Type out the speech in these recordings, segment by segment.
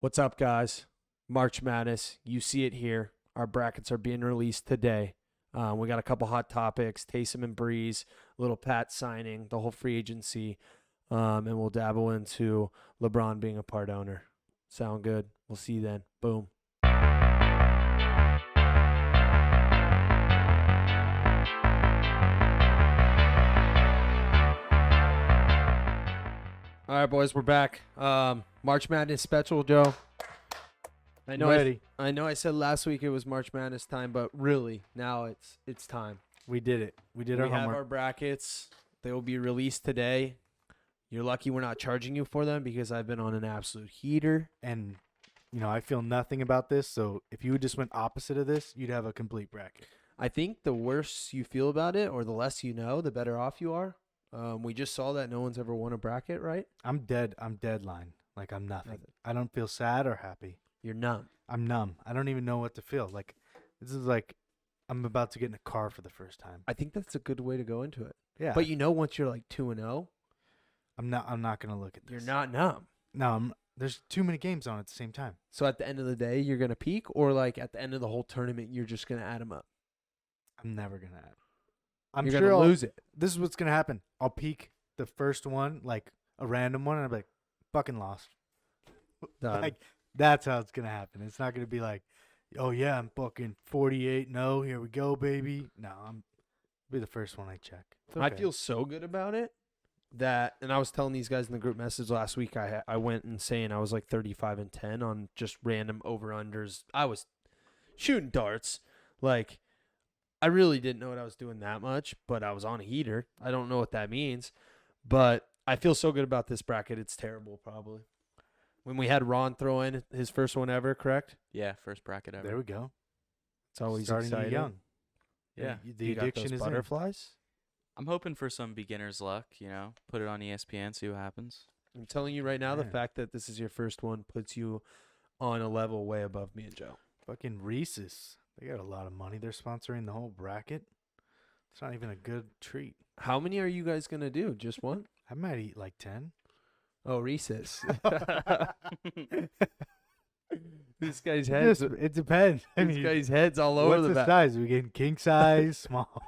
What's up, guys? March Madness. You see it here. Our brackets are being released today. We got a couple hot topics: Taysom and Breeze, little Pat signing, the whole free agency, and we'll dabble into LeBron being a part owner. Sound good? We'll see you then. Boom. All right, boys, we're back. March Madness special, Joe. I know. Ready. I know. I said last week it was March Madness time, but really now it's time. We did it. We did our We have homework. our brackets. They will be released today. You're lucky we're not charging you for them because I've been on an absolute heater. And, I feel nothing about this. So if you just went opposite of this, you'd have a complete bracket. I think the worse you feel about it, or the less you know, the better off you are. We just saw that no one's ever won a bracket, right? I'm dead. I'm deadline. Like I'm nothing. Nothing. I don't feel sad or happy. You're numb. I'm numb. I don't even know what to feel. Like this is like I'm about to get in a car for the first time. I think that's a good way to go into it. Yeah. But once you're like 2-0, I'm not gonna look at this. you're not numb. No, there's too many games on at the same time. So at the end of the day, you're gonna peak, or like at the end of the whole tournament, you're just gonna add them up. I'm never gonna add. I'm You're sure gonna I'll- lose it. This is what's gonna happen. I'll peak the first one, like a random one, and I'll be like, fucking lost. Done. Like that's how it's gonna happen. It's not gonna be like, oh yeah, I'm fucking 48. No, here we go, baby. No, I'm be the first one I check. It's I okay. feel so good about it that, and I was telling these guys in the group message last week, I went and saying I was like 35-10 on just random over-unders. I was shooting darts. Like, I really didn't know what I was doing that much, but I was on a heater. I don't know what that means, but I feel so good about this bracket. It's terrible, probably. When we had Ron throw in his first one ever, correct? Yeah, first bracket ever. There we go. It's always Starting exciting. young. Yeah. The You got addiction those is butterflies. I'm hoping for some beginner's luck, put it on ESPN, see what happens. I'm telling you right now, the Yeah. fact that this is your first one puts you on a level way above me and Joe. Fucking Reese's. They got a lot of money. They're sponsoring the whole bracket. It's not even a good treat. How many are you guys going to do? Just one? I might eat like 10. Oh, Reese's. This guy's head's It depends. I this mean, guy's head's all over what's the the back. size? Are we getting king size, small?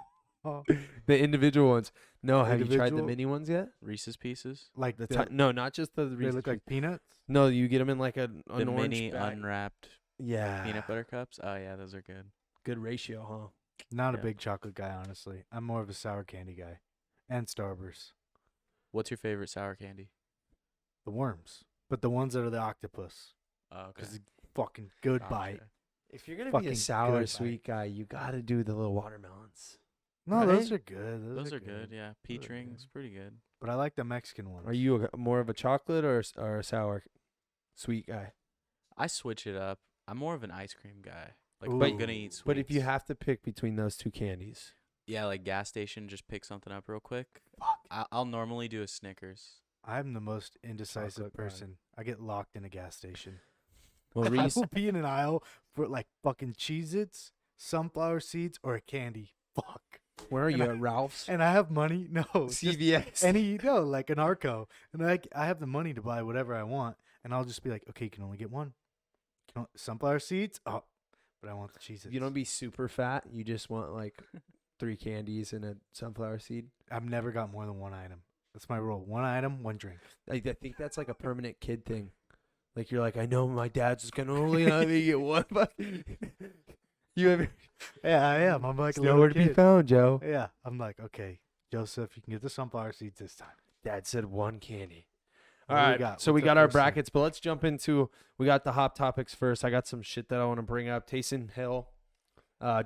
The individual ones. No, have you tried the Individual? mini ones yet? Reese's Pieces. Like The the, no, not just the they Reese's. look like peanuts. No, you get them in like The an orange mini bag. unwrapped Yeah, peanut butter cups. Oh, yeah, those are good. good ratio, huh? Not a Yeah. big chocolate guy, honestly. I'm more of a sour candy guy, and Starburst. What's your favorite sour candy? The worms, but the ones that are the octopus, Oh, okay. because fucking good Gotcha. bite. If you're gonna be a Fucking sour good sweet guy, you got to do the little watermelons. No, those Right? are good. Those are good, yeah. Peach Those are rings, good. pretty good. But I like the Mexican ones. Are you more of a chocolate or a sour sweet guy? I switch it up. I'm more of an ice cream guy. Like, Ooh. if I'm gonna eat sweets. But if you have to pick between those two candies, yeah, like gas station, just pick something up real quick. Fuck. I'll normally do a Snickers. I'm the most indecisive Chocolate guy. person. I get locked in a gas station. well, I Reese, will be in an aisle for like fucking Cheez-Its, sunflower seeds, or a candy. Fuck. where are and you I- at Ralph's? And I have money. No, just CVS. like an Arco, and I have the money to buy whatever I want, and I'll just be like, okay, you can only get one. Sunflower seeds. Oh, but I want the Cheez-Its. You don't be super fat. You just want like 3 candies and a sunflower seed. I've never got more than one item. That's my rule. One item, one drink. I think that's like a permanent kid thing. Like you're like, I know my dad's just gonna only let me get one. But you ever Yeah, I am. I'm like it's a little nowhere to be kid. found, Joe? Yeah, I'm like, okay, Joseph, you can get the sunflower seeds this time. Dad said 1 candy. All What do we right, got? so What's we our got our first thing? brackets, but let's jump into. We got the hot topics first. I got some shit that I want to bring up. Taysom Hill,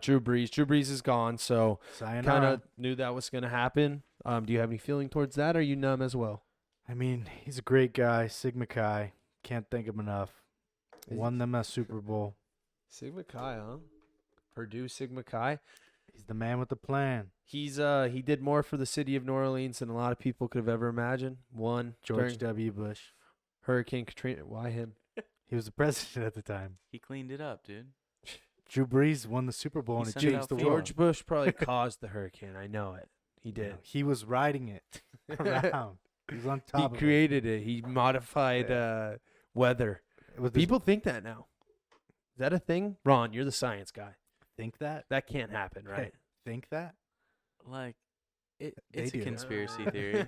Drew Brees. Drew Brees is gone, so kind Sayonara. of knew that was gonna happen. Do you have any feeling towards that, or are you numb as well? I mean, he's a great guy, Sigma Chi. Can't thank him enough. Is- Won them a Super Bowl. Sigma Chi, huh? Purdue Sigma Chi. He's the man with the plan. He did more for the city of New Orleans than a lot of people could have ever imagined. One, George during W. Bush. Hurricane Katrina. Why him? He was the president at the time. He cleaned it up, dude. Drew Brees won the Super Bowl He and it sent it changed out the for world. George Bush probably caused the hurricane. I know it. He You know, did. he was riding it around. He was on top He of it. created it. He modified weather. With this- People think that now. Is that a thing? Ron, you're the science guy. think that. That can't happen, right? Think that. Like, They it's a do. conspiracy theory.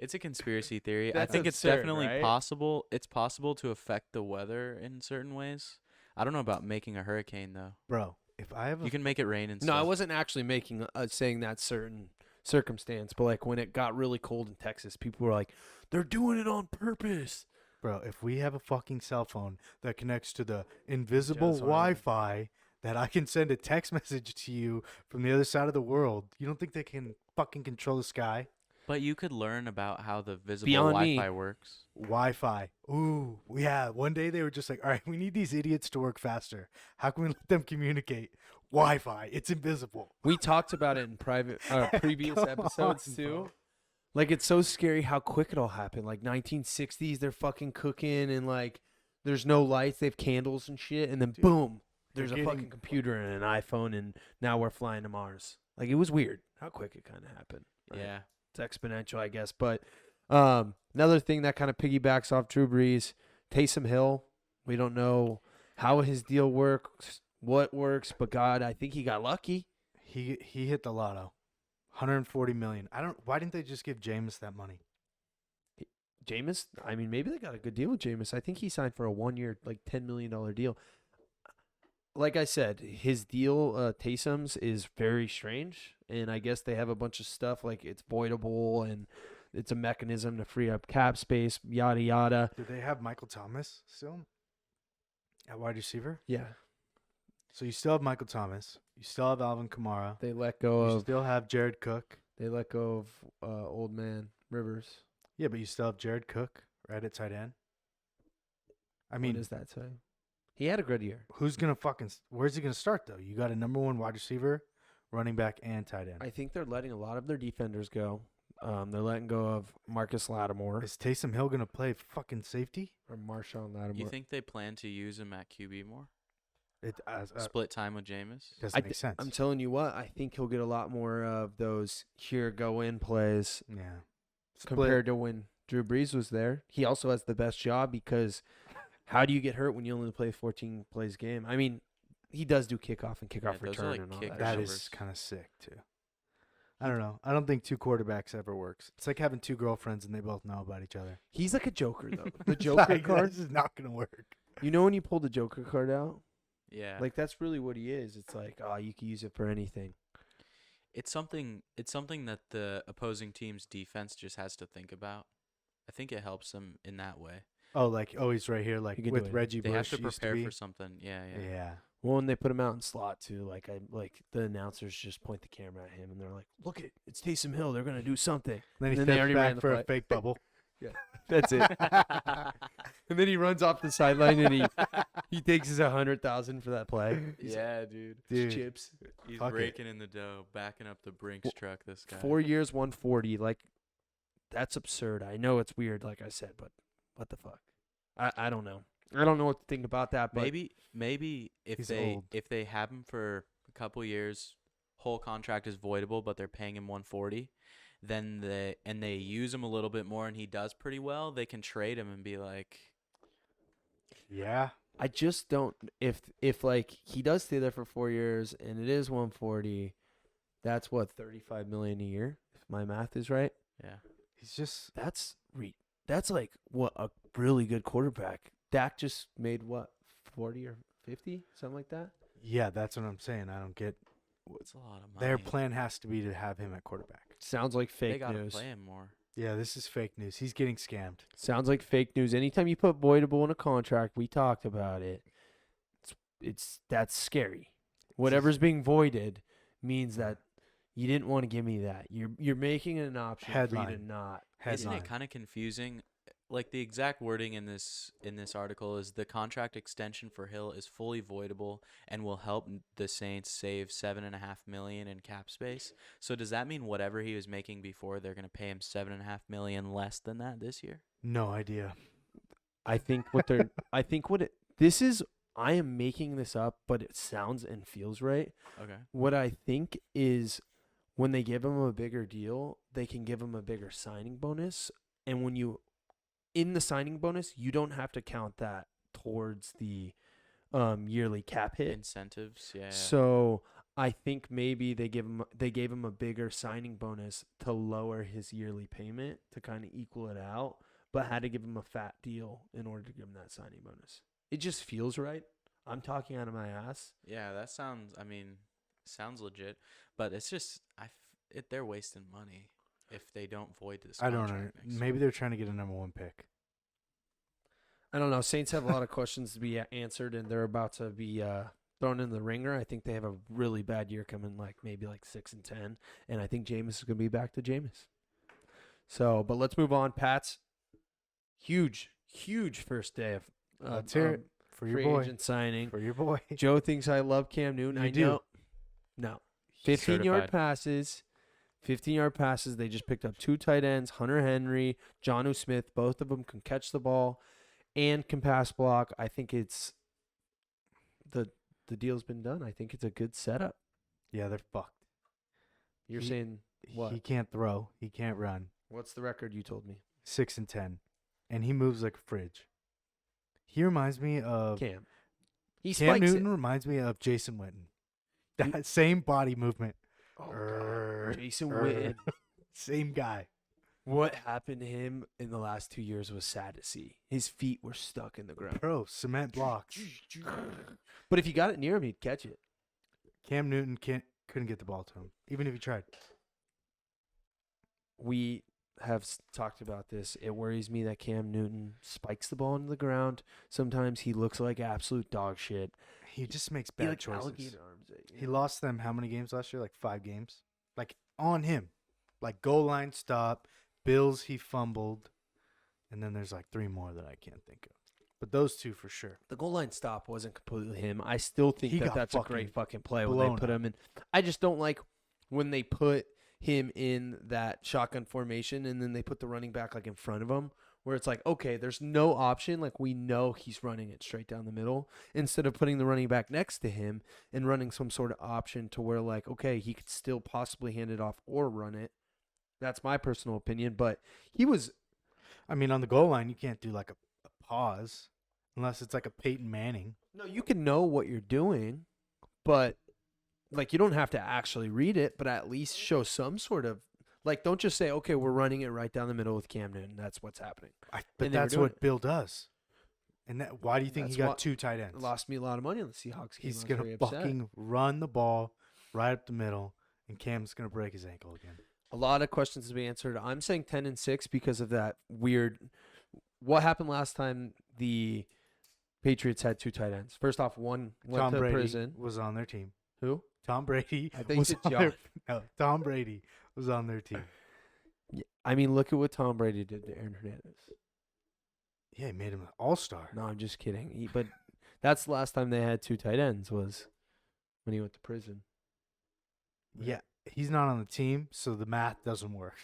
It's a conspiracy theory. That's I think it's absurd, definitely right? possible. It's possible to affect the weather in certain ways. I don't know about making a hurricane though. Bro, if I have a You can make it rain and No, I stuff. wasn't actually making saying that certain circumstance, but like when it got really cold in Texas, people were like, "They're doing it on purpose." Bro, if we have a fucking cell phone that connects to the invisible that's what I mean. Wi-Fi that I can send a text message to you from the other side of the world, you don't think they can fucking control the sky? But you could learn about how the visible Beyond me. Wi-Fi works. Wi-Fi. Ooh, yeah. One day they were just like, all right, we need these idiots to work faster. How can we let them communicate? Wi-Fi. It's invisible. We talked about it in private previous Come episodes on, too. bro. Like it's so scary how quick it all happened. Like 1960s, they're fucking cooking and like there's no lights, they have candles and shit, and then Dude, boom, there's a getting- fucking computer and an iPhone, and now we're flying to Mars. Like it was weird how quick it kind of happened. right? Yeah. It's exponential, I guess. But another thing that kind of piggybacks off Drew Brees, Taysom Hill. We don't know how his deal works, what works, but God, I think he got lucky. He hit the lotto. 140 million. Why didn't they just give Jameis that money? Jameis, I mean, maybe they got a good deal with Jameis. I think he signed for a 1-year, like $10 million deal. Like I said, his deal, Taysom's, is very strange. And I guess they have a bunch of stuff like it's voidable and it's a mechanism to free up cap space, yada, yada. Do they have Michael Thomas still at wide receiver? Yeah. So you still have Michael Thomas. You still have Alvin Kamara. They let go You of still have Jared Cook. old man Rivers. Yeah, but you still have Jared Cook right at tight end. I mean, What does that say? He had a good year. who's gonna where's he gonna start though? You got a number one wide receiver, running back, and tight end. I think they're letting a lot of their defenders go. They're letting go of Marcus Lattimore Is Taysom Hill gonna play fucking safety? or Marshawn Lattimore. You think they plan to use him at QB more? It Split time with Jameis? doesn't make sense. I'm telling you what, I think he'll get a lot more of those here go in plays yeah. compared to when Drew Brees was there. He also has the best job because how do you get hurt when you only play 14 plays a game? I mean, he does do kickoff and kickoff those are return like and all kick that. That numbers. is kind of sick too. I don't know. I don't think two quarterbacks ever works. It's like having two girlfriends and they both know about each other. He's like a joker though. The Joker Like, card. This is not gonna work. You know when you pull the Joker card out? Yeah. Like that's really what he is. It's like, oh, you can use it for anything. It's something that the opposing team's defense just has to think about. I think it helps them in that way. Oh, he's right here, like You can do with it. Reggie They Bush have to used prepare be. for something. Yeah, yeah. Yeah. Well, and they put him out in slot too. Like the announcers just point the camera at him and they're like, "Look it, it's Taysom Hill. They're gonna do something." Then he Then they steps already ran back the for a play. fake bubble. That's it. And then he runs off the sideline and he takes his 100,000 for that play. Yeah, dude. Dude. Chips. He's Fuck it. raking in the dough, backing up the Brinks truck. This guy. 4 years, 140. Like that's absurd. I know it's weird, like I said, but what the fuck? I don't know. I don't know what to think about that. But Maybe if He's they old. if they have him for a couple years, whole contract is voidable, but they're paying him 140. Then they use him a little bit more, and he does pretty well. They can trade him and be like, Yeah. I just don't. If like he does stay there for 4 years and it is 140, that's what 35 million a year. If my math is right. yeah, He's just That's like what a really good quarterback. Dak just made what 40 or 50, something like that. yeah, that's what I'm saying. I don't get it's a lot of money. their plan has to be to have him at quarterback. Sounds like They fake gotta news. play him more. Yeah, this is fake news. He's getting scammed. Sounds like fake news. Anytime you put voidable in a contract, we talked about it. That's scary. Whatever's being voided means that you didn't want to give me that. You're making it an option for you to Headline. not. Isn't Headline. it kind of confusing? Like the exact wording in this article is the contract extension for Hill is fully voidable and will help the Saints save $7.5 million in cap space. So does that mean whatever he was making before, they're gonna pay him $7.5 million less than that this year? No idea. I think what they're. I think what it. This is. I am making this up, but it sounds and feels right. Okay. What I think is when they give him a bigger deal, they can give him a bigger signing bonus. And when you, in the signing bonus, you don't have to count that towards the yearly cap hit. Incentives, yeah. So I think maybe they gave him a bigger signing bonus to lower his yearly payment to kind of equal it out, but had to give him a fat deal in order to give him that signing bonus. It just feels right. I'm talking out of my ass. Yeah, that sounds. I mean, sounds legit, but it's just they're wasting money if they don't void this. I don't know. contract next year. Maybe they're trying to get a number 1 pick. I don't know. Saints have a lot of questions to be answered, and they're about to be thrown in the ringer. I think they have a really bad year coming, maybe 6-10, and I think Jameis is going to be back to Jameis. So, but let's move on. Pats, huge first day of Let's hear it for your free boy. agent signing. For your boy. Joe thinks I love Cam Newton. You I do. know. No. 15-yard Certified. passes. 15-yard passes. They just picked up 2 tight ends, Hunter Henry, Jonnu Smith. Both of them can catch the ball and can pass block. I think it's the deal's been done. I think it's a good setup. Yeah, they're fucked. You're He- saying what? He can't throw. He can't run. What's the record you told me? 6-10, and he moves like a fridge. He reminds me of Cam. He Cam spikes Newton. it. Reminds me of Jason Witten. That same body movement. Oh, Err, God. Jason err. Witten. Same guy. What happened to him in the last 2 years was sad to see. His feet were stuck in the ground. Bro, cement blocks. But if you got it near him, he'd catch it. Cam Newton couldn't get the ball to him, even if he tried. We have talked about this. It worries me that Cam Newton spikes the ball into the ground. Sometimes he looks like absolute dog shit. He just makes He bad choices. alligator arms it. He lost them how many games last year? 5 games. On him. Goal line stop. Bills he fumbled. And then there's 3 more that I can't think of. But those 2 for sure. The goal line stop wasn't completely him. I still think He got that's a great fucking play when blown they put up. him in. I just don't like when they put him in that shotgun formation and then they put the running back in front of him, where it's okay, there's no option. We know he's running it straight down the middle instead of putting the running back next to him and running some sort of option to where okay, he could still possibly hand it off or run it. That's my personal opinion, but he was. I mean, on the goal line, you can't do a pause unless it's a Peyton Manning. No, you can know what you're doing, but you don't have to actually read it, but at least show some sort of don't just say, okay, we're running it right down the middle with Cam Newton. That's what's happening. But And they were that's doing what it. Bill does. And why do you think That's he got what- 2 tight ends? It lost me a lot of money on the Seahawks game. He's I was gonna very upset. fucking run the ball right up the middle, and Cam's gonna break his ankle again. A lot of questions to be answered. I'm saying 10-6 because of that weird. What happened last time the Patriots had 2 tight ends? First off, one went Tom to Brady prison. was on their team. Who? Tom Brady I think was it's on John. their, no, Tom Brady was on their team. Yeah, I mean, look at what Tom Brady did to Aaron Hernandez. Yeah, he made him an all-star. No, I'm just kidding. But that's the last time they had 2 tight ends was when he went to prison. Yeah, he's not on the team, so the math doesn't work.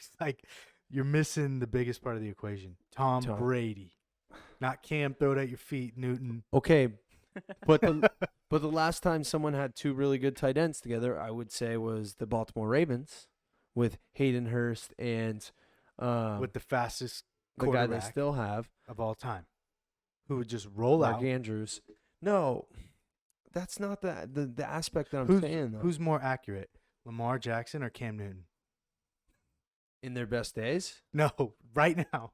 You're missing the biggest part of the equation. Tom Brady, not Cam. Throw it at your feet, Newton. Okay, but the last time someone had 2 really good tight ends together, I would say was the Baltimore Ravens with Hayden Hurst and With the fastest the guy they quarterback still have, of all time, who would just roll Mark out. Andrews. No, that's not the aspect that I'm Who's, saying, though. who's more accurate, Lamar Jackson or Cam Newton? in their best days? No, right now,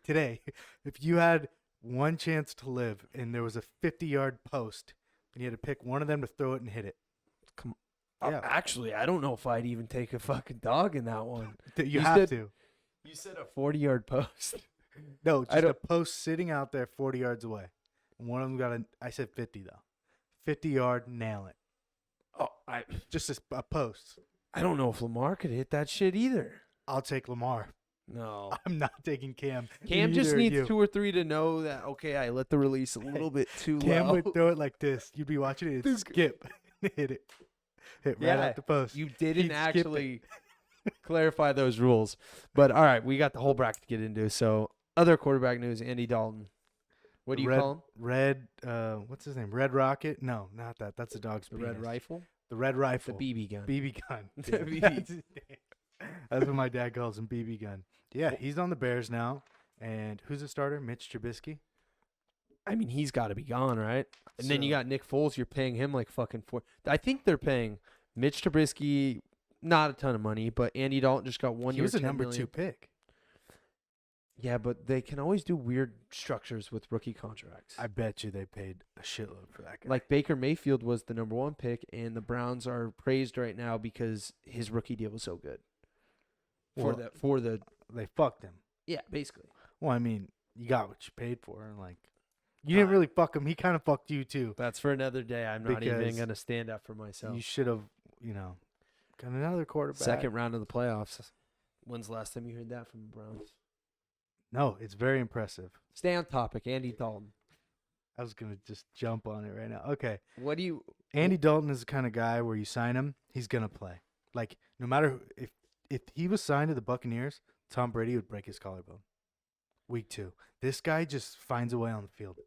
today, if you had one chance to live and there was a 50-yard post and you had to pick one of them to throw it and hit it, Yeah. Actually, I don't know if I'd even take a fucking dog in that one. you You have said- to. You said a 40-yard post. No, I just a don't- post sitting out there 40 yards away. And one of them got I said 50 though. 50-yard, nail it. Oh, I Just a post. don't know if Lamar could hit that shit either. I'll take Lamar. No. I'm not taking Cam. Cam just Neither are needs you. 2 or 3 to know that, okay, I let the release a little bit too Cam low. would throw it like this. You'd be watching it. It'd skip. Hit it. Hit right Yeah, at the post. You didn't He'd skip it. actually clarify those rules. But, all right, we got the whole bracket to get into. So, other quarterback news, Andy Dalton. What do you Red, call him? Red, what's his name? Red Rocket? No, not that. That's a dog's The penis. Red Rifle? The Red The Rifle. BB gun. BB gun. The Yeah, BB. That's his name. That's what my dad calls him, BB gun. Yeah, he's on the Bears now. And who's the starter? Mitch Trubisky. I mean, he's got to be gone, right? And then you So- got Nick Foles. You're paying him like fucking four. I think they're paying Mitch Trubisky not a ton of money, but Andy Dalton just got 1 He year. was a $10 number million. 2 pick. Yeah, but they can always do weird structures with rookie contracts. I bet you they paid a shitload for that guy. Like Baker Mayfield was the number 1 pick, and the Browns are praised right now because his rookie deal was so good. Well, For the they fucked him. yeah, basically. Well, I mean, you got what you paid for. Like, you didn't really fuck him. He kind of fucked you too. That's for another day. I'm not even Because gonna stand up for myself. You should have, got another quarterback. Second round of the playoffs. When's the last time you heard that from the Browns? No, it's very impressive. Stay on topic. Andy Dalton. I was gonna just jump on it right now. Okay, What do you? Andy Dalton is the kind of guy where you sign him, he's gonna play. Like, no matter if he was signed to the Buccaneers, Tom Brady would break his collarbone. Week 2, this guy just finds a way on the field.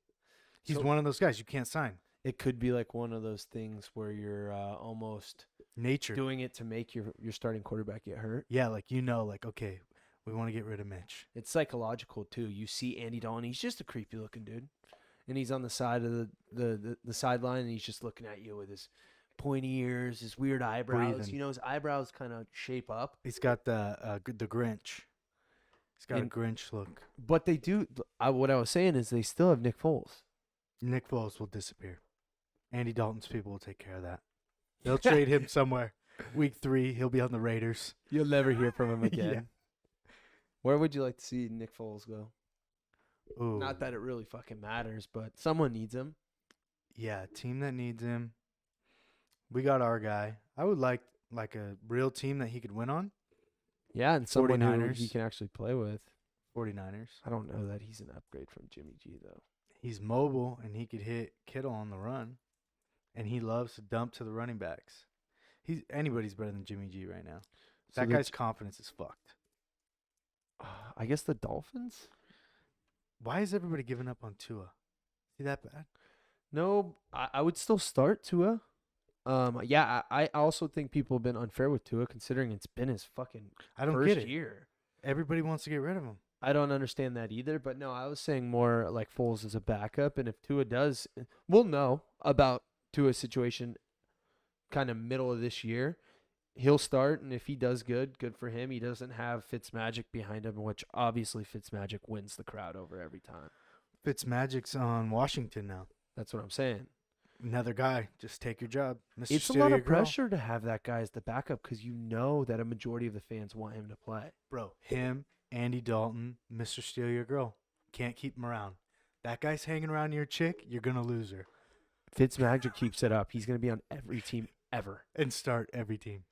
He's So- one of those guys you can't sign. It could be like one of those things where you're almost Nature. doing it to make your starting quarterback get hurt. Yeah, like okay, we want to get rid of Mitch. It's psychological too. You see Andy Dalton, he's just a creepy looking dude, and he's on the side of the sideline, and he's just looking at you with his pointy ears, his weird eyebrows. Breathing. You know, his eyebrows kind of shape up. He's got the Grinch. He's got And- a Grinch look. But they do. What I was saying is they still have Nick Foles. Nick Foles will disappear. Andy Dalton's people will take care of that. They'll trade him somewhere. Week 3, he'll be on the Raiders. You'll never hear from him Yeah. again. Where would you like to see Nick Foles go? Ooh. Not that it really fucking matters, but someone needs him. Yeah, team that needs him. We got our guy. I would like a real team that he could win on. Yeah, and someone who 49ers. he can actually play with. 49ers. I don't know that he's an upgrade from Jimmy G though. He's mobile and he could hit Kittle on the run. And he loves to dump to the running backs. Anybody's better than Jimmy G right now. So That the guy's confidence is fucked. I guess the Dolphins? Why is everybody giving up on Tua? Is he that bad? No, I would still start Tua. Yeah, I also think people have been unfair with Tua considering it's been his fucking I don't first get it. year. Everybody wants to get rid of him. I don't understand that either. But no, I was saying more like Foles as a backup, and if Tua does, we'll know about Tua's situation kind of middle of this year. He'll start, and if he does good for him. He doesn't have Fitzmagic behind him, which obviously Fitzmagic wins the crowd over every time. Fitzmagic's on Washington now. That's what I'm saying. Another guy. Just take your job. Mr. It's a Steal lot Your of Girl. pressure to have that guy as the backup because you know that a majority of the fans want him to play. Bro, him, Andy Dalton, Mr. Steal Your Girl. Can't keep him around. That guy's hanging around your chick, you're going to lose her. Fitzmagic keeps it up. He's going to be on every team ever. And start every team.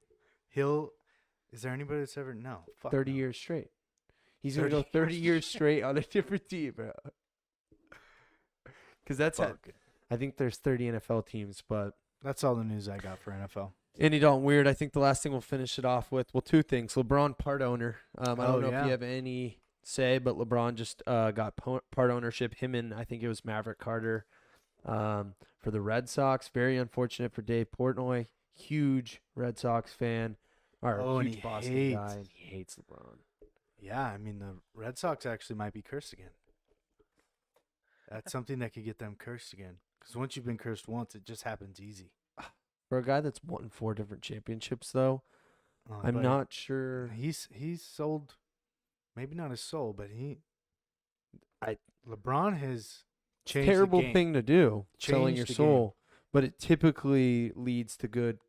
Is there anybody that's ever, no. Fuck 30 no. years straight. He's going to go 30 years straight on a different team, bro. Because that's it. Fuck. I think there's 30 NFL teams, but That's all the news I got for NFL. Andy Dalton, weird. I think the last thing we'll finish it off with, well, 2 things. LeBron, part owner. I don't Oh, know if yeah. you have any say, but LeBron just got part ownership. Him and I think it was Maverick Carter for the Red Sox. Very unfortunate for Dave Portnoy. Huge Red Sox fan. Or Oh, and huge he Boston hates- guy. And he hates LeBron. Yeah, I mean, the Red Sox actually might be cursed again. That's something that could get them cursed again. Because once you've been cursed once, it just happens easy. For a guy that's won 4 different championships, though, I'm But not sure. He's sold, maybe not his soul, but I- LeBron has changed Terrible the game. thing to do, selling Changed your the game. soul, but it typically leads to good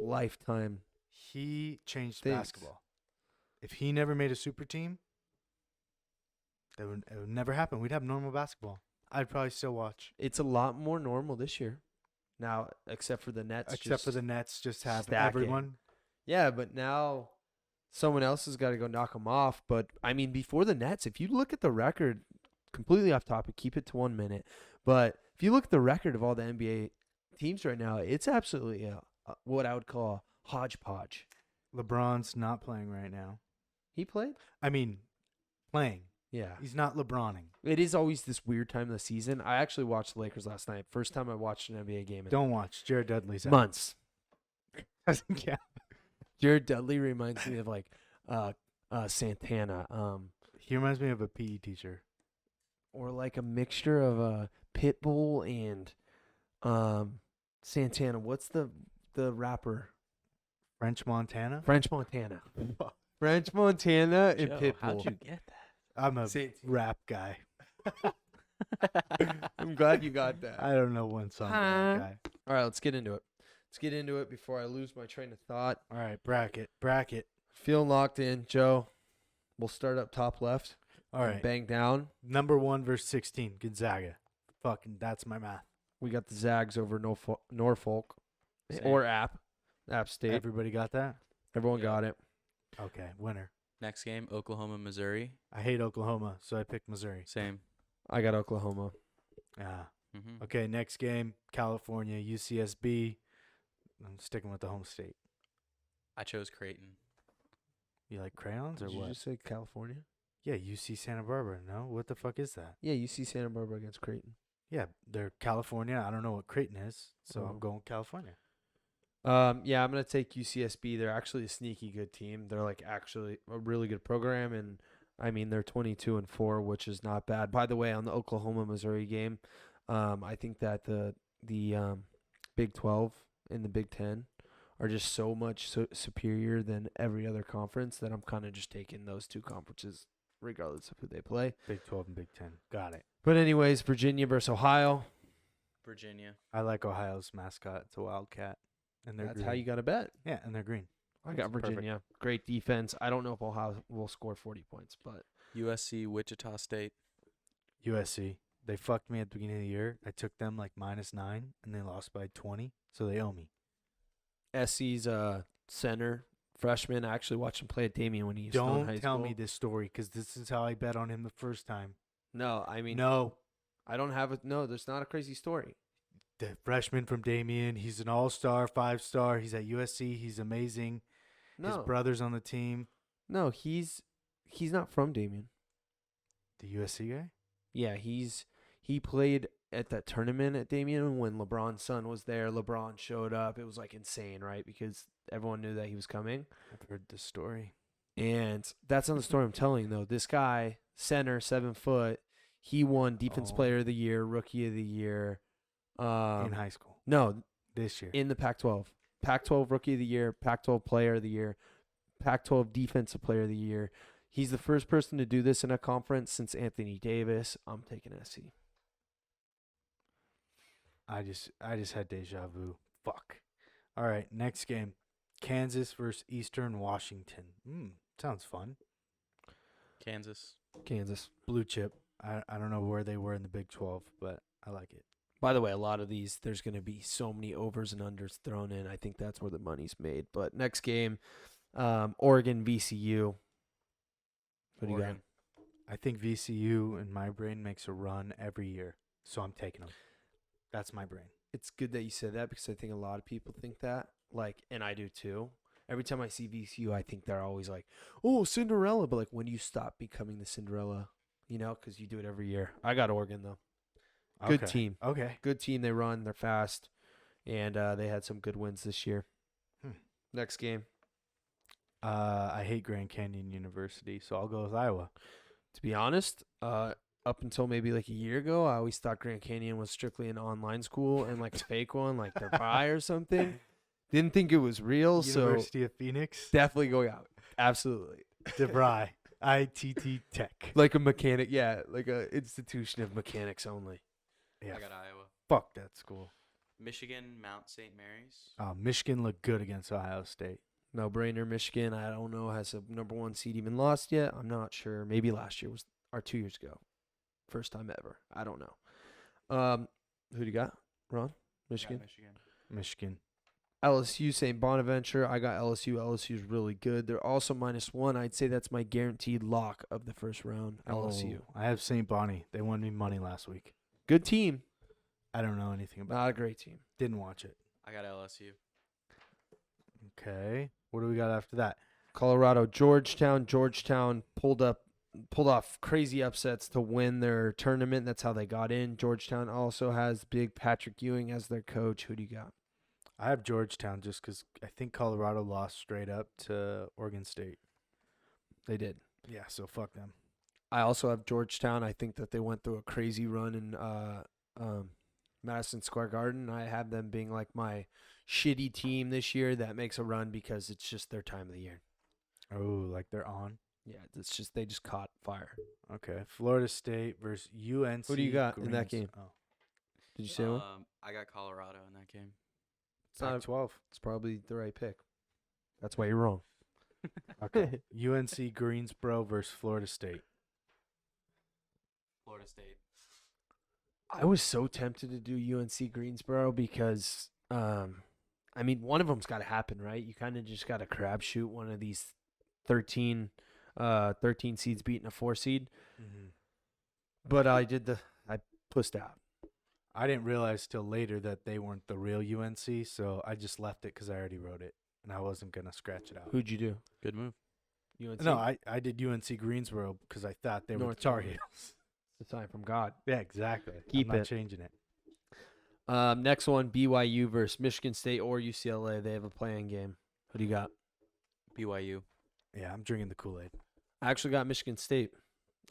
lifetime. He changed Things. basketball. If he never made a super team, it would never happen. We'd have normal basketball. I'd probably still watch. It's a lot more normal this year. Now, except for the Nets. Except for just- the Nets just have stacking. everyone. Yeah, but now someone else has got to go knock them off. But, I mean, before the Nets, if you look at the record, completely off topic, keep it to 1 minute. But if you look at the record of all the NBA teams right now, it's absolutely what I would call a hodgepodge. LeBron's not playing right now. He played? I mean, playing. Yeah. He's not LeBroning. It is always this weird time of the season. I actually watched the Lakers last night. First time I watched an NBA game in Don't watch. Jared Dudley's out. months. Yeah. Jared Dudley reminds me of like Santana. He reminds me of a PE teacher. or like a mixture of Pitbull and Santana. What's the rapper? French Montana. French Montana. French Montana and Joe, Pitbull. how'd you get I'm a Santana. rap guy. that? I'm glad you got that. I don't know one song. by that guy. All right, let's get into it. Let's get into it before I lose my train of thought. All right, bracket. Feeling locked in, Joe. We'll start up top left. All right, Bang down. number 1 versus 16, Gonzaga. Fucking, that's my math. We got the Zags over Norfolk Same. or App State. Everybody got that? Everyone Yeah. got it. Okay, winner. Next game, Oklahoma, Missouri. I hate Oklahoma, so I picked Missouri. Same. I got Oklahoma. Ah. Mm-hmm. Okay, next game, California, UCSB. I'm sticking with the home state. I chose Creighton. You like crayons or Did you what? just say California? Yeah, UC Santa Barbara. No, what the fuck is that? Yeah, you see Santa Barbara against Creighton. Yeah, they're California. I don't know what Creighton is, so Oh. I'm going California. Yeah, I'm gonna take UCSB. They're actually a sneaky good team. They're like actually a really good program, and I mean they're 22-4, which is not bad. By the way, on the Oklahoma Missouri game, I think that the Big 12 and the Big 10 are just so much superior than every other conference that I'm kind of just taking those two conferences regardless of who they play. Big 12 and Big 10. Got it. But anyways, Virginia versus Ohio. Virginia. I like Ohio's mascot. It's a Wildcat. And they're That's green. how you got to bet. Yeah, and they're green. I got That's perfect. Virginia. Great defense. I don't know if Ohio will score 40 points, but USC, Wichita State. USC. They fucked me at the beginning of the year. I took them like -9, and they lost by 20, so they owe me. SC's center freshman. I actually watched him play at Damien when he was still in high Don't tell school. me this story, because this is how I bet on him the first time. No, I mean, No, I don't have it. No, there's not a crazy story. the freshman from Damien. He's an all-star, 5-star. He's at USC. He's amazing. His No, brother's on the team. no, he's not from Damien. The USC guy? Yeah, he played at that tournament at Damien when LeBron's son was there. LeBron showed up. It was like insane, right? Because everyone knew that he was coming. I've heard this story. And that's not the story I'm telling, though. This guy, center, 7 foot, he won Defense Oh. Player of the Year, Rookie of the Year. In high school. No, This year. in the Pac-12. Pac-12 Rookie of the Year, Pac-12 Player of the Year, Pac-12 Defensive Player of the Year. He's the first person to do this in a conference since Anthony Davis. I'm taking SC. I just had deja vu. Fuck. All right, next game. Kansas versus Eastern Washington. Sounds fun. Kansas. Kansas. Blue chip. I don't know where they were in the Big 12, but I like it. By the way, a lot of these, there's going to be so many overs and unders thrown in. I think that's where the money's made. But next game, Oregon VCU. What do you got? Oregon. I think VCU in my brain makes a run every year, so I'm taking them. That's my brain. It's good that you said that because I think a lot of people think that. Like, and I do too. Every time I see VCU, I think they're always like, oh, Cinderella. But like, when do you stop becoming the Cinderella? You know, because you do it every year. I got Oregon, though. Good Okay. team. Okay. Good team. They run. They're fast. And they had some good wins this year. Hmm. Next game. I hate Grand Canyon University, so I'll go with Iowa. To be honest, up until maybe like a year ago, I always thought Grand Canyon was strictly an online school and like a fake one, like they're bi or something. Didn't think it was real, University of Phoenix. so definitely going out. Absolutely. DeVry. ITT Tech. Like a mechanic, yeah, like a institution of mechanics only. Yeah. I got Iowa. Fuck that school. Michigan, Mount St. Mary's. Michigan looked good against Ohio State. No brainer, Michigan. I don't know, has a number 1 seed even lost yet? I'm not sure. Maybe last year was, or 2 years ago. First time ever. I don't know. Who do you got? Ron? Michigan? Michigan. LSU, St. Bonaventure. I got LSU. LSU's really good. They're also -1. I'd say that's my guaranteed lock of the first round. LSU. Oh, I have St. Bonnie. They won me money last week. Good team. I don't know anything about Not a great team. Didn't watch it. I got LSU. Okay. What do we got after that? Colorado, Georgetown. Georgetown pulled off crazy upsets to win their tournament. That's how they got in. Georgetown also has big Patrick Ewing as their coach. Who do you got? I have Georgetown just because I think Colorado lost straight up to Oregon State. They did. Yeah, so fuck them. I also have Georgetown. I think that they went through a crazy run in Madison Square Garden. I have them being like my shitty team this year that makes a run because it's just their time of the year. Oh, like they're on. Yeah, it's just they just caught fire. Okay. Florida State versus UNC. Who do you got in that game? Oh, Did you say one? I got Colorado in that game. It's not. Pac-12. It's probably the right pick. That's why you're wrong. Okay. UNC Greensboro versus Florida State. Florida State. I was so tempted to do UNC Greensboro because, I mean, one of them's got to happen, right? You kind of just got to crapshoot one of these 13 seeds beating a 4 seed. Mm-hmm. But I pussed out. I didn't realize till later that they weren't the real UNC, so I just left it because I already wrote it, and I wasn't going to scratch it out. Who'd you do? Good move. UNC? No, I did UNC Greensboro because I thought they were North the Tar Carolina. Heels. It's a sign from God. Yeah, exactly. Keep I'm not it. changing it. Next one, BYU versus Michigan State or UCLA. They have a playing game. Who do you got? BYU. Yeah, I'm drinking the Kool-Aid. I actually got Michigan State.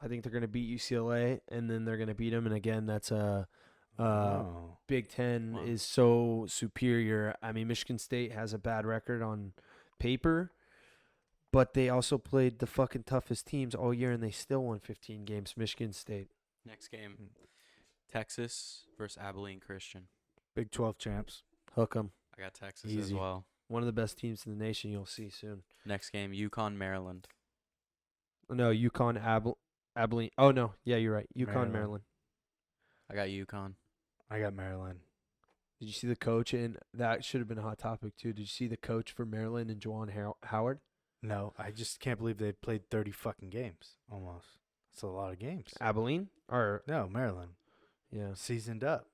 I think they're going to beat UCLA, and then they're going to beat them. And again, that's a Oh. Big Ten Wow. is so superior. I mean, Michigan State has a bad record on paper, but they also played the fucking toughest teams all year, and they still won 15 games. Michigan State. Next game. Texas versus Abilene Christian. Big 12 champs. Hook 'em. I got Texas as Easy. well. One of the best teams in the nation. You'll see soon. Next game, UConn Maryland. No, UConn Abilene. Oh no, yeah, you're right. UConn Maryland. Maryland. I got UConn. I got Maryland. Did you see the coach? And that should have been a hot topic too. Did you see the coach for Maryland and Juwan Howard? No, I just can't believe they played 30 fucking games almost. It's a lot of games. Abilene or No, Maryland. yeah. Seasoned up.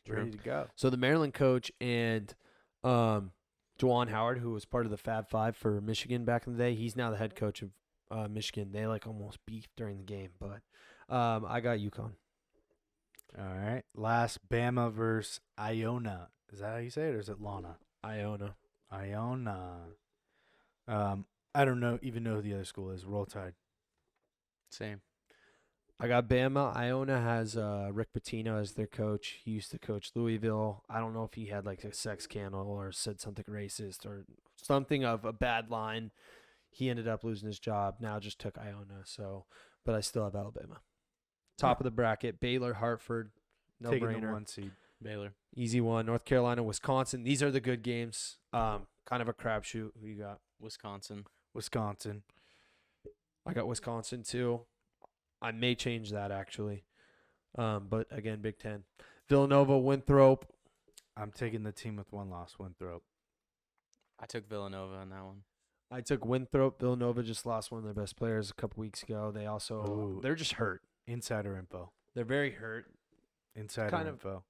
True. Ready to go. So the Maryland coach and Juwan Howard, who was part of the Fab Five for Michigan back in the day, he's now the head coach of Michigan. They like almost beefed during the game, but I got UConn. All right. Last, Bama versus Iona. Is that how you say it, or is it Lana? Iona. Iona. I don't even know who the other school is. Roll Tide. Same. I got Bama. Iona has Rick Pitino as their coach. He used to coach Louisville. I don't know if he had like a sex scandal or said something racist or something of a bad line. He ended up losing his job. Now just took Iona. So, but I still have Alabama. Top of the bracket. Baylor, Hartford. No Taking the brainer. 1 seed. Baylor. Easy one. North Carolina, Wisconsin. These are the good games. Kind of a crapshoot. Who you got? Wisconsin. Wisconsin. I got Wisconsin too. I may change that actually. But again, Big Ten. Villanova, Winthrop. I'm taking the team with one loss, Winthrop. I took Villanova on that one. I took Winthrop. Villanova just lost one of their best players a couple weeks ago. They also Ooh. they're just hurt. Insider info. They're very hurt. Insider Kind of- info.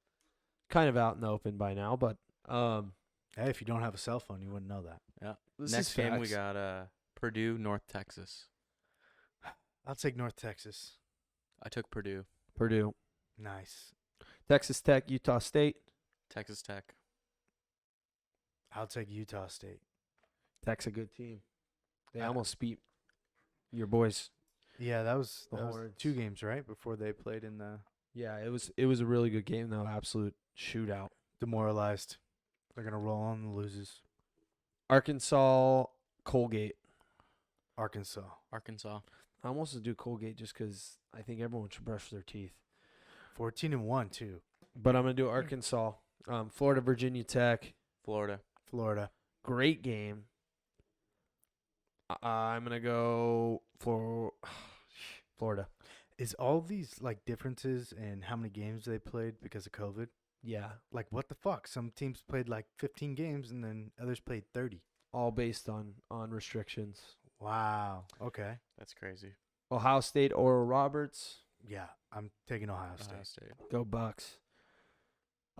Kind of out in the open by now, but Hey, if you don't have a cell phone, you wouldn't know that. Yeah. this Next is game we facts. got Purdue, North Texas. I'll take North Texas. I took Purdue. Purdue, Nice. Texas Tech, Utah State. Texas Tech. I'll take Utah State. Tech's a good team. They I- almost beat your boys. Yeah, that was The 2 Horns. games, right? Before they played in the Yeah, it was a really good game though. Absolute shootout. demoralized. They're going to roll on the loses. Arkansas, Colgate. Arkansas. Arkansas. I almost would do Colgate just because I think everyone should brush their teeth. 14-1 too. But I'm gonna do Arkansas. Florida, Virginia Tech. Florida. Florida. Great game. I'm gonna go for Florida. Is all these like differences in how many games they played because of COVID? Yeah, Like what the fuck? Some teams played like 15 games and then others played 30. all based on restrictions. Wow. Okay. That's crazy. Ohio State, Oral Roberts. Yeah, I'm taking Ohio State. Ohio State. Go Bucks.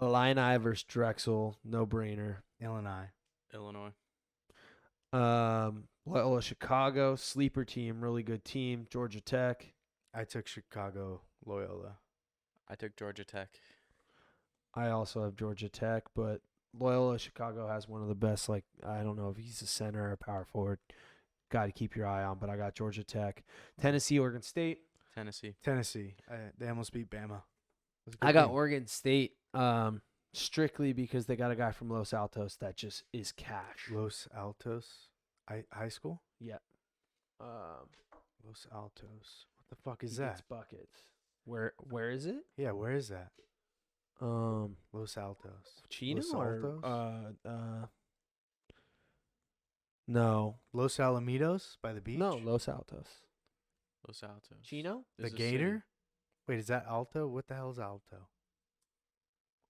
Illini versus Drexel. No brainer. Illinois. Illinois. Loyola Chicago. Sleeper team. Really good team. Georgia Tech. I took Chicago Loyola. I took Georgia Tech. I also have Georgia Tech, but Loyola Chicago has one of the best, like, I don't know if he's a center or a power forward. Got to keep your eye on, but I got Georgia Tech. Tennessee, Oregon State. Tennessee. Tennessee. They almost beat Bama. It was a good I got game. Oregon State strictly because they got a guy from Los Altos that just is cash. Los Altos high school. Yeah. Um, Los Altos. What the fuck is he that? gets buckets. Where is it? Yeah, where is that? Los Altos. Chino Los or Altos? no. Los Alamitos by the beach. No, Los Altos. Los Altos. Chino? The Is a city. Gator. Wait, is that Alto? What the hell is Alto?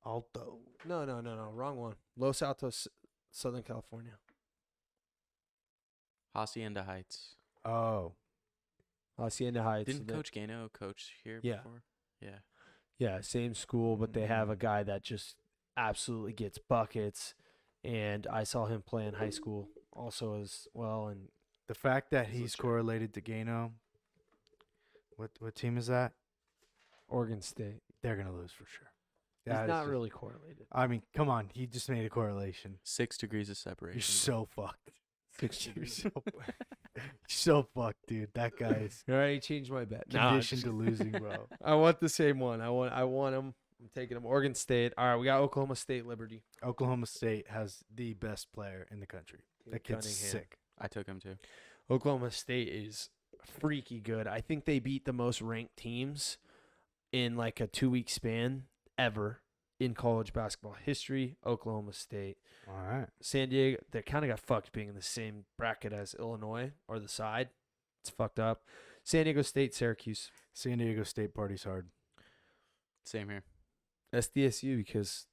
Alto. No, wrong one. Los Altos, Southern California. Hacienda Heights. Oh, Hacienda Heights. Didn't Coach Gano coach here Yeah. before? Yeah. Yeah, same school, but they have a guy that just absolutely gets buckets. And I saw him play in high school also as well. And the fact that He's he's legit. correlated to Gano. What team is that? Oregon State. They're gonna lose for sure. He's That is not just- really correlated. I mean, come on. He just made a correlation. 6 degrees of separation. You're so fucked. 6 You're years. so, so fucked, dude. That guy's I already changed my bet. Nah, conditioned to losing, bro. I want the same one. I want him. I'm taking him. Oregon State. All right, we got Oklahoma State, Liberty. Oklahoma State has the best player in the country. That kid's sick. I took him too. Oklahoma State is freaky good. I think they beat the most ranked teams in like a 2-week span ever in college basketball history. Oklahoma State. All right. San Diego, they kind of got fucked being in the same bracket as Illinois or the side. It's fucked up. San Diego State, Syracuse. San Diego State parties hard. Same here. SDSU because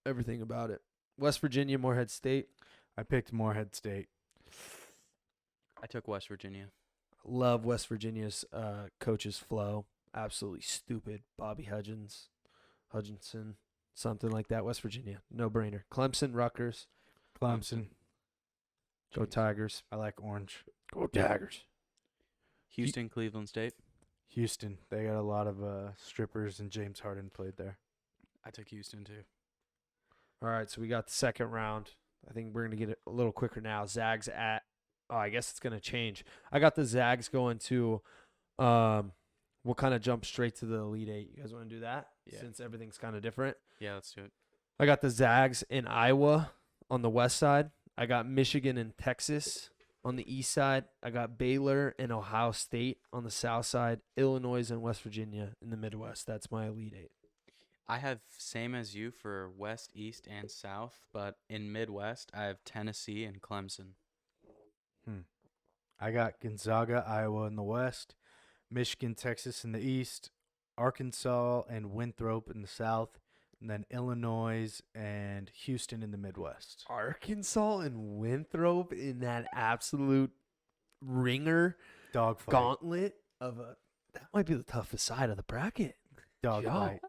everything about it. West Virginia, Morehead State. I picked Morehead State. I took West Virginia. Love West Virginia's coach's flow. Absolutely stupid. Bobby Hutchinson, something like that. West Virginia, no brainer. Clemson, Rutgers. Clemson. Go Tigers. I like Orange. Go Tigers. Houston, Cleveland State. Houston. They got a lot of strippers, and James Harden played there. I took Houston too. All right, so we got the second round. I think we're going to get it a little quicker now. Zags at, I guess it's going to change. I got the Zags going to, we'll kind of jump straight to the Elite Eight. You guys want to do that? Yeah. Since everything's kind of different. Yeah, let's do it. I got the Zags in Iowa on the west side. I got Michigan and Texas on the east side. I got Baylor and Ohio State on the south side. Illinois and West Virginia in the Midwest. That's my Elite Eight. I have same as you for West, East, and South, but in Midwest, I have Tennessee and Clemson. I got Gonzaga, Iowa in the west, Michigan, Texas in the east, Arkansas and Winthrop in the south, and then Illinois and Houston in the Midwest. Arkansas and Winthrop in that absolute ringer Dogfight. gauntlet of a that might be the toughest side of the bracket. Dogfight.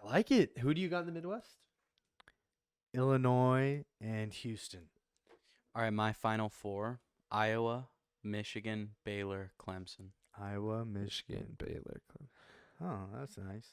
I like it. Who do you got in the Midwest? Illinois and Houston. All right, my final four: Iowa, Michigan, Baylor, Clemson. Iowa, Michigan. Baylor. Oh, that's nice.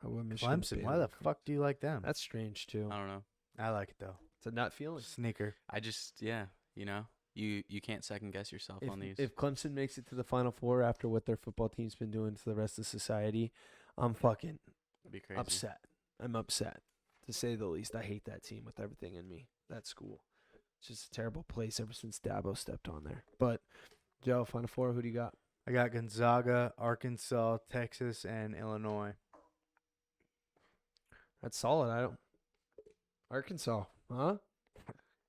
Iowa, Michigan, Clemson. Why Baylor, the fuck do you like them? That's strange too. I don't know. I like it though. It's a nut feeling. Sneaker. I just you can't second guess yourself on these. If Clemson makes it to the Final Four after what their football team's been doing to the rest of society, I'm fucking It'd be crazy. upset. I'm upset, to say the least. I hate that team with everything in me. That school. It's just a terrible place ever since Dabo stepped on there. But, Joe, Final Four, who do you got? I got Gonzaga, Arkansas, Texas, and Illinois. That's solid. Arkansas, huh?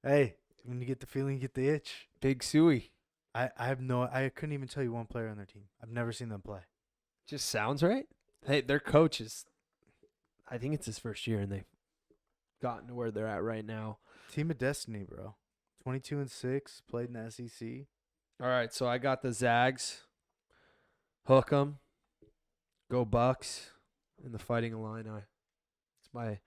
Hey, when you get the feeling, you get the itch. Big Suey. I couldn't even tell you one player on their team. I've never seen them play. Just sounds right. Hey, their coach is, I think it's his first year, and they've gotten to where they're at right now. Team of destiny, bro. 22-6, played in the SEC. All right, so I got the Zags. Hook 'em. Go Bucks. And the Fighting Illini. It's my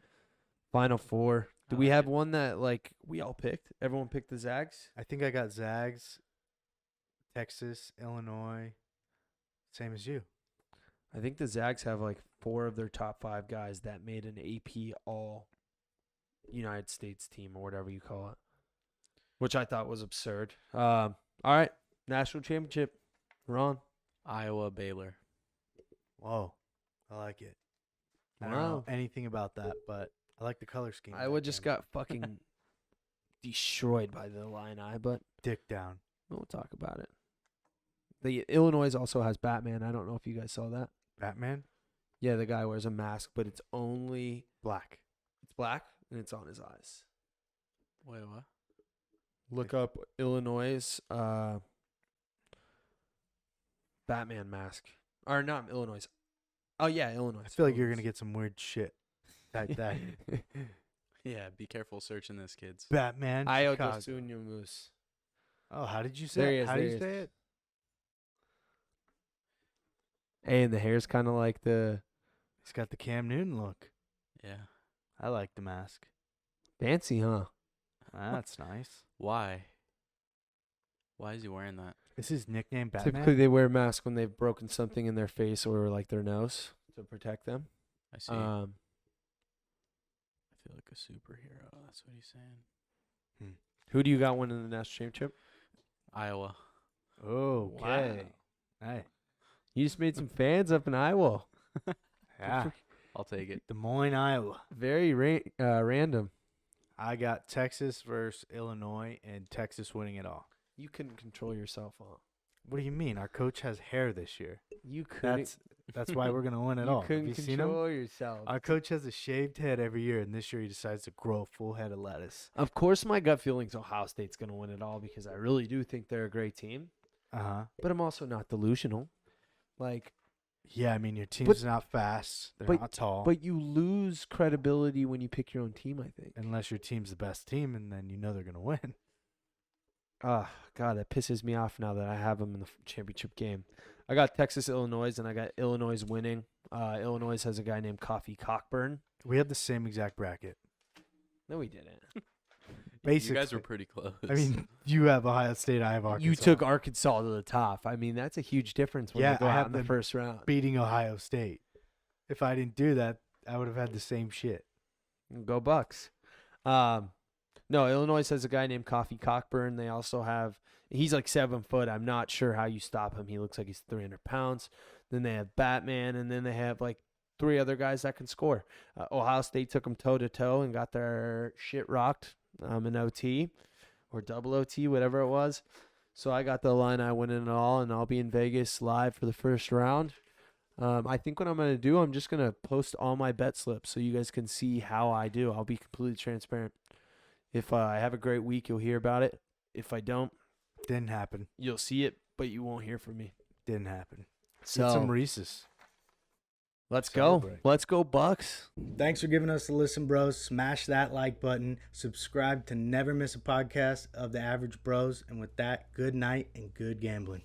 Final Four. Do we have one that, like, we all picked? Everyone picked the Zags? I think I got Zags, Texas, Illinois, same as you. I think the Zags have, like, 4 of their top 5 guys that made an AP All United States team or whatever you call it, which I thought was absurd. All right, National Championship. We're on. Iowa, Baylor. Whoa, I like it. I don't know Wow. anything about that, but I like the color scheme. of Iowa that just game. got fucking destroyed by the Illini, but dick down. we'll talk about it. The Illinois also has Batman. I don't know if you guys saw that. Batman, Yeah, the guy wears a mask, but it's black. black and it's on his eyes. Wait, what? Look up Illinois Batman mask. Or not Illinois. Oh yeah, Illinois. I feel like you're gonna get some weird shit. Type that. Yeah, be careful searching this, kids. Batman. Io Chicago. Dosunmu Moose. Oh, how did you say There he it? is, How do there you he say is. it? And the hair's kind of like the He's got the Cam Newton look. Yeah. I like the mask. fancy, huh? That's nice. Why? Why is he wearing that? Is his nickname Batman? Typically, they wear masks when they've broken something in their face or like their nose to protect them. I see. I Um, feel like a superhero. That's what he's saying. who do you got winning the national championship? Iowa. Okay. Hey. You just made some fans up in Iowa. Yeah. I'll take it. Des Moines, Iowa. Very random. I got Texas versus Illinois and Texas winning it all. You couldn't control yourself, huh? What do you mean? Our coach has hair this year. You couldn't. That's why we're gonna win it you all. Have couldn't you seen him? control yourself. Our coach has a shaved head every year, and this year he decides to grow a full head of lettuce. Of course, my gut feeling's Ohio State's going to win it all because I really do think they're a great team. But I'm also not delusional. Like, Yeah, I mean your team's not fast. They're but- not tall. but you lose credibility when you pick your own team, I think. unless your team's the best team, and then you know they're gonna win. God, that pisses me off now that I have them in the championship game. I got Texas, Illinois, and I got Illinois winning. Illinois has a guy named Coffee Cockburn. We had the same exact bracket. No, we didn't. You guys were Basically. pretty close. I mean, you have Ohio State, I have Arkansas. You took Arkansas to the top. I mean, that's a huge difference when Yeah, you go I out have in the them first round. beating Ohio State. If I didn't do that, I would have had the same shit. Go Bucks. No, Illinois has a guy named Coffee Cockburn. They also have, he's like 7 foot. I'm not sure how you stop him. He looks like he's 300 pounds. Then they have Batman, and then they have like 3 other guys that can score. Ohio State took them toe to toe and got their shit rocked in OT or double OT, whatever it was. So I got the Illini winning it all, and I'll be in Vegas live for the first round. I think what I'm going to do, I'm just going to post all my bet slips so you guys can see how I do. I'll be completely transparent. If I have a great week, you'll hear about it. If I don't, Didn't happen. you'll see it, but you won't hear from me. Didn't happen. Get So some Reese's. let's go. Celebrate. Let's go, Bucks. Thanks for giving us a listen, bros. Smash that like button. Subscribe to never miss a podcast of the Average Bros. And with that, good night and good gambling.